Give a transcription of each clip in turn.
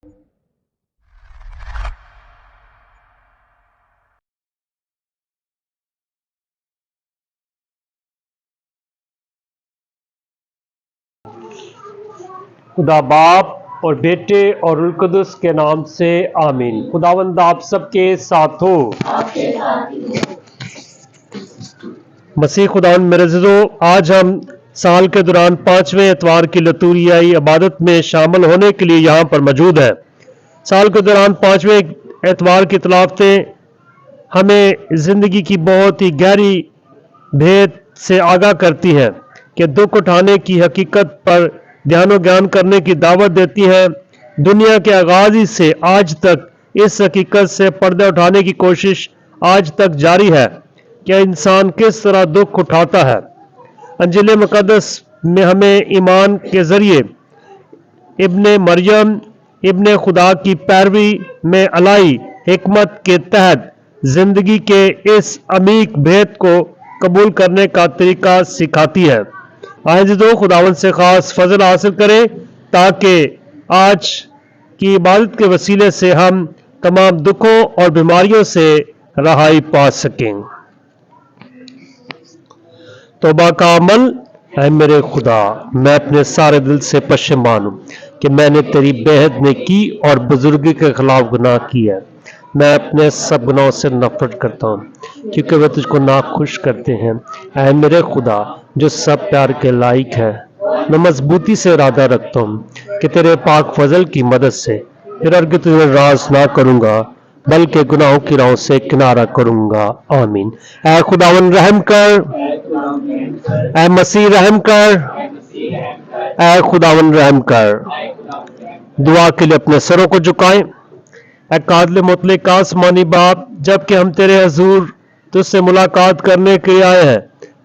खुदा बाप और बेटे और रुल कुदस के नाम से आमीन। खुदावंद आप सबके साथ हो। मसीह खुदावंद मेरे अज़ीज़ों, आज हम साल के दौरान 5वें एतवार की लतूरियाई इबादत में शामिल होने के लिए यहाँ पर मौजूद हैं। साल के दौरान 5वें एतवार की तलावतें हमें ज़िंदगी की बहुत ही गहरी भेद से आगाह करती हैं कि दुख उठाने की हकीकत पर ध्यान ज्ञान करने की दावत देती है। दुनिया के आगाज ही से आज तक इस हकीकत से पर्दा उठाने की कोशिश आज तक जारी है कि इंसान किस तरह दुख उठाता है। अंजील मुकद्दस में हमें ईमान के जरिए इब्ने मरियम इब्ने खुदा की पैरवी में अलाई हिकमत के तहत जिंदगी के इस अमीक भेद को कबूल करने का तरीका सिखाती है। आज दो खुदावन से खास फजल हासिल करें ताकि आज की इबादत के वसीले से हम तमाम दुखों और बीमारियों से रहाई पा सकें। तौबा का अमल। ऐ मेरे खुदा, मैं अपने सारे दिल से पशेमान हूँ कि मैंने तेरी बेहद नेकी और बुजुर्गी के खिलाफ गुनाह किया है। मैं अपने सब गुनाहों से नफरत करता हूँ क्योंकि वे तुझको नाखुश करते हैं। ऐ मेरे खुदा जो सब प्यार के लायक है, मैं मजबूती से इरादा रखता हूँ कि तेरे पाक फजल की मदद से फिर अर्ग तुझे राज ना करूँगा बल्कि गुनाहों की राहों से किनारा करूँगा। आमीन। ऐ खुदावन रहम कर, ऐ मसीह रहम कर, ऐ खुदावन रहम कर। दुआ के लिए अपने सरों को झुकाएं। ऐ कादिल मुतलक आसमानी बाप, जबकि हम तेरे हजूर तुझसे मुलाकात करने के लिए आए हैं,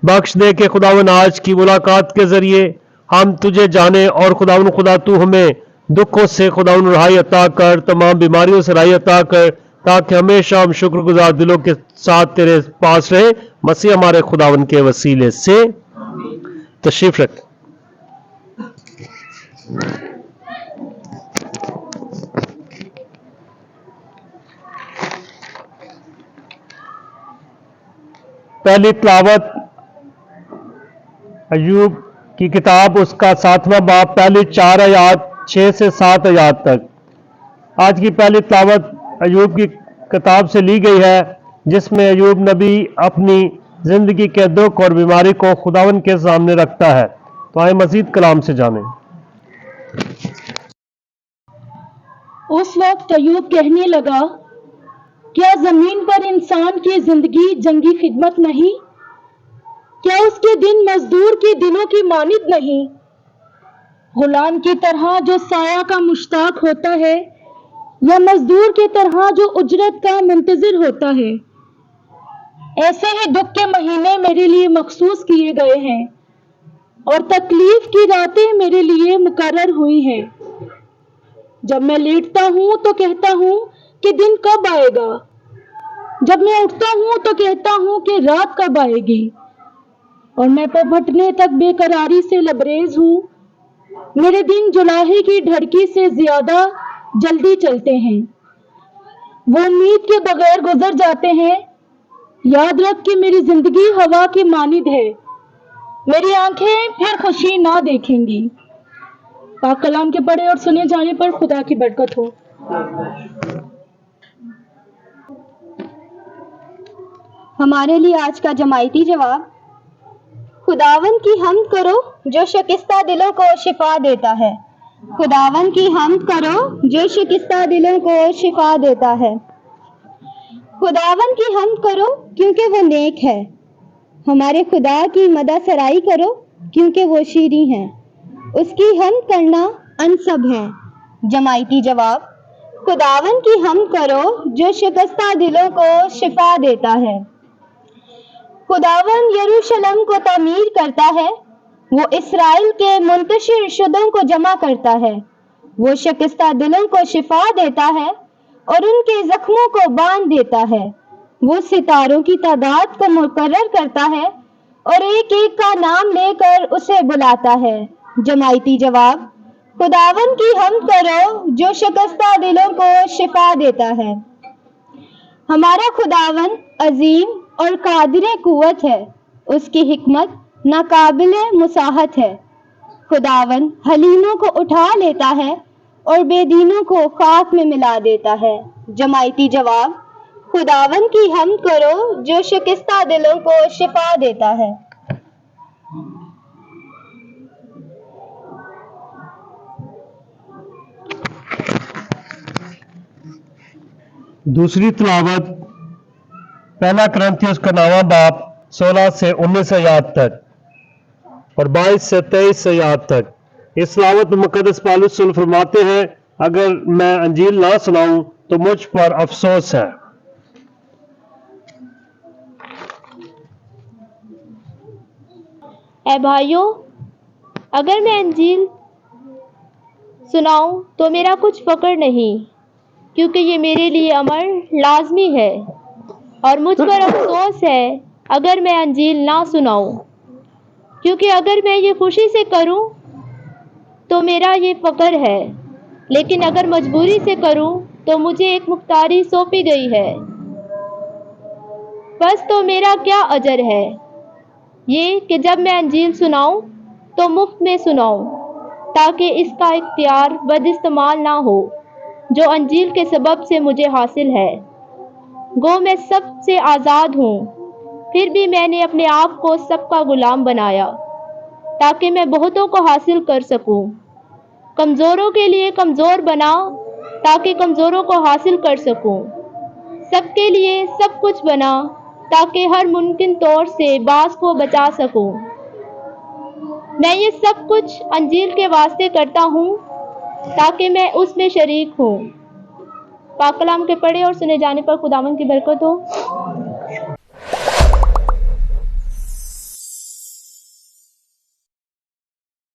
बख्श दे के खुदावन आज की मुलाकात के जरिए हम तुझे जाने और खुदावन खुदा तू हमें दुखों से खुदावन रहाई अता कर, तमाम बीमारियों से रहाई अता कर, ताकि हमेशा हम शुक्रगुजार दिलों के साथ तेरे पास रहे। मसीह हमारे खुदावन के वसीले से। तशरीफ रख। पहली तिलावत अय्यूब की किताब, उसका 7वां बाब, पहली 4 आयत 6 से 7 आयत तक। आज की पहली तिलावत अय्यूब की किताब से ली गई है, जिसमें अय्यूब नबी अपनी जिंदगी के दुख और बीमारी को खुदावन के सामने रखता है। तो आए मजीद कलाम से जानें। उस वक्त अय्यूब कहने लगा, क्या जमीन पर इंसान की जिंदगी जंगी खिदमत नहीं? क्या उसके दिन मजदूर के दिनों की मानिद नहीं? गुलाम की तरह जो साया का मुश्ताक होता है, या मजदूर की तरह जो उजरत का मुंतजिर होता है। ऐसे ही दुख के महीने मेरे लिए मखसूस किए गए हैं और तकलीफ की रातें मेरे लिए मुकर्रर हुई हैं। जब मैं लेटता हूं तो कहता हूं कि दिन कब आएगा। जब मैं उठता हूं तो कहता हूं कि रात कब आएगी। और मैं पभटने तक बेकरारी से लबरेज हूं। मेरे दिन जुलाहे की ढड़की से ज्यादा जल्दी चलते हैं। वो उम्मीद के बगैर गुजर जाते हैं। याद रख कि मेरी जिंदगी हवा की मानिद है। मेरी आंखें फिर खुशी ना देखेंगी। पाक कलाम के पढ़े और सुने जाने पर खुदा की बरकत हो। हमारे लिए आज का जमायती जवाब, खुदावन की हम्द करो जो शिकस्ता दिलों को शिफा देता है। खुदावन की हम्द करो जो शिकस्ता दिलों को शिफा देता है। खुदावन की हम्द करो क्योंकि वो नेक है। हमारे खुदा की मदद सराई करो क्योंकि वो शीरी हैं। उसकी हम्द करना अनसब है। जमायती जवाब, खुदावन की हम्द करो जो शिकस्ता दिलों को शिफा देता है। खुदावन यरूशलेम को तामीर करता है। वो इस्राएल के मुंतशिर शुदों को जमा करता है। वो शिकस्ता दिलों को शिफा देता है और उनके जख्मों को बांध देता है। वो सितारों की तादाद को मुकर्रर करता है और एक एक का नाम लेकर उसे बुलाता है। जमायती जवाब, खुदावन की हमद करो जो शिकस्ता दिलों को शिफा देता है। हमारा खुदावन अजीम और कादिर कुव्वत है, उसकी हिकमत नाकाबिले मुसाहत है। खुदावन हलीमों को उठा लेता है और बेदीनों को खाक में मिला देता है। जमायती जवाब, खुदावन की हमद करो जो शिकस्ता दिलों को शिफा देता है। दूसरी तिलावत पहला करंथियस का 9वां बाब 16 से 19 आयत तक और 22 से 23 आयत तक। इस तिलावत में मुकद्दस पौलुस फरमाते हैं, अगर मैं अंजील ना सुनाऊं तो मुझ पर अफसोस है। ऐ भाइयों, अगर मैं अंजील सुनाऊं तो मेरा कुछ फक्र नहीं, क्योंकि ये मेरे लिए अमर लाजमी है, और मुझ पर अफसोस है अगर मैं अंजील ना सुनाऊं, क्योंकि अगर मैं ये खुशी से करूं तो मेरा ये फ़क्र है, लेकिन अगर मजबूरी से करूं तो मुझे एक मुख्तारी सौंपी गई है। बस तो मेरा क्या अजर है, ये कि जब मैं अंजील सुनाऊं तो मुफ्त में सुनाऊं, ताकि इसका इख्तियार बदइस्तेमाल ना हो जो अंजील के सबब से मुझे हासिल है। गो मैं सब से आज़ाद हूँ, फिर भी मैंने अपने आप को सबका गुलाम बनाया, ताकि मैं बहुतों को हासिल कर सकूं। कमज़ोरों के लिए कमज़ोर बना, ताकि कमज़ोरों को हासिल कर सकूं। सबके लिए सब कुछ बना, ताकि हर मुमकिन तौर से बास को बचा सकूं। मैं ये सब कुछ अंजील के वास्ते करता हूँ, ताकि मैं उसमें शरीक हूँ। पाक कलाम के पढ़े और सुने जाने पर खुदावंद की बरकत हो।